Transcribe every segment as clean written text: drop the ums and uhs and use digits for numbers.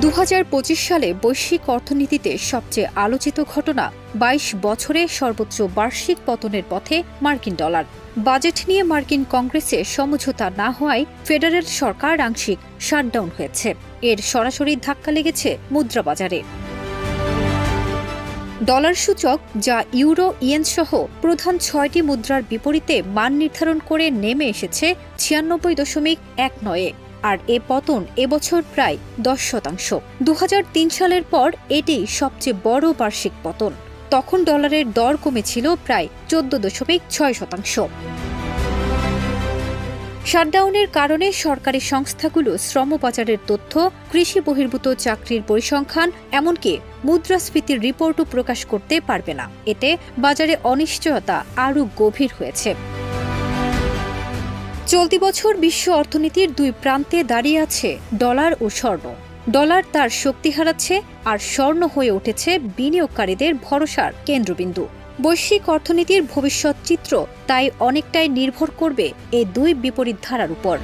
2025 সালে বৈশ্বিক অর্থনীতিতে সবচেয়ে আলোচিত ঘটনা 22 বছরে সর্বোচ্চ বার্ষিক পতনের পথে মার্কিন ডলার। বাজেট নিয়ে মার্কিন কংগ্রেসে সমঝোতা না হওয়ায় ফেডারেল সরকার আংশিক শাটডাউন হয়েছে। এর সরাসরি ধাক্কা লেগেছে মুদ্রা বাজারে। ডলার সূচক, যা ইউরো, ইয়েন সহ প্রধান 6টি মুদ্রার বিপরীতে মান নির্ধারণ করে নেমে এসেছে 96.19-এ। আর এ পতন এবছর প্রায় 10%। 2003 সালের পর এটি সবচেয়ে বড় বার্ষিক পতন। তখন ডলারের দর কমেছিল প্রায় 14.6%। শাটডাউনের কারণে সরকারি সংস্থাগুলো শ্রমবাজারের তথ্য, কৃষি বহির্ভূত চাকরির পরিসংখ্যান, এমনকি মুদ্রাস্ফীতির রিপোর্টও প্রকাশ করতে পারবে না। এতে বাজারে অনিশ্চয়তা আরও গভীর হয়েছে। চলতি বছর বিশ্ব অর্থনীতির দুই প্রান্তে দাঁড়িয়ে আছে ডলার ও স্বর্ণ। ডলার তার শক্তি হারাচ্ছে, আর স্বর্ণ হয়ে উঠেছে বিনিয়োগকারীদের ভরসার কেন্দ্রবিন্দু। বৈশ্বিক অর্থনীতির ভবিষ্যৎ চিত্র তাই অনেকটাই নির্ভর করবে এই দুই বিপরীত ধারার উপর।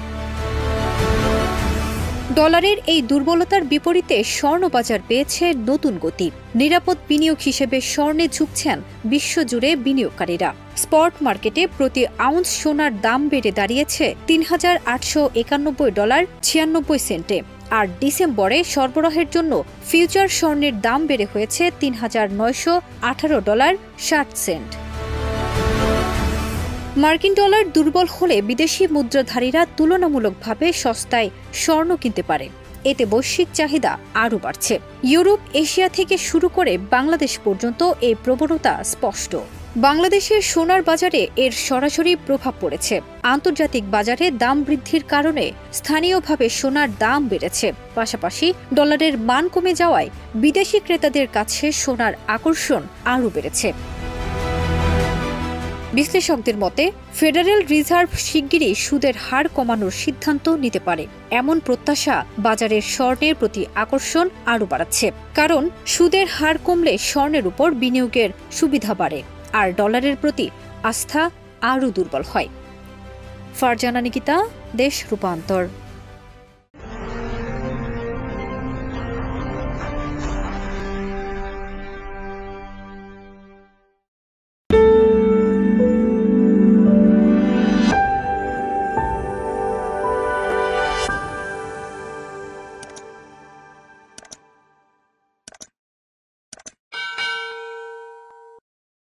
ডলারের এই দুর্বলতার বিপরীতে স্বর্ণবাজার পেয়েছে নতুন গতি। নিরাপদ বিনিয়োগ হিসেবে স্বর্ণে ঝুঁকছেন বিশ্বজুড়ে বিনিয়োগকারীরা। স্পট মার্কেটে প্রতি আউন্স সোনার দাম বেড়ে দাঁড়িয়েছে $3,891.96। আর ডিসেম্বরে সরবরাহের জন্য ফিউচার স্বর্ণের দাম বেড়ে হয়েছে $3,918.60। মার্কিন ডলার দুর্বল হলে বিদেশি মুদ্রাধারীরা তুলনামূলকভাবে সস্তায় স্বর্ণ কিনতে পারে। এতে বৈশ্বিক চাহিদা আরও বাড়ছে। ইউরোপ, এশিয়া থেকে শুরু করে বাংলাদেশ পর্যন্ত এই প্রবণতা স্পষ্ট। বাংলাদেশের সোনার বাজারে এর সরাসরি প্রভাব পড়েছে। আন্তর্জাতিক বাজারে দাম বৃদ্ধির কারণে স্থানীয়ভাবে সোনার দাম বেড়েছে। পাশাপাশি ডলারের মান কমে যাওয়ায় বিদেশি ক্রেতাদের কাছে সোনার আকর্ষণ আরও বেড়েছে। বিশ্লেষকদের মতে, ফেডারেল রিজার্ভ শিগগিরই সুদের হার কমানোর সিদ্ধান্ত নিতে পারে। এমন প্রত্যাশা বাজারের স্বর্ণের প্রতি আকর্ষণ আরও বাড়াচ্ছে। কারণ সুদের হার কমলে স্বর্ণের উপর বিনিয়োগের সুবিধা বাড়ে, আর ডলারের প্রতি আস্থা আরও দুর্বল হয়। ফারজানা নিকিতা, দেশ রূপান্তর।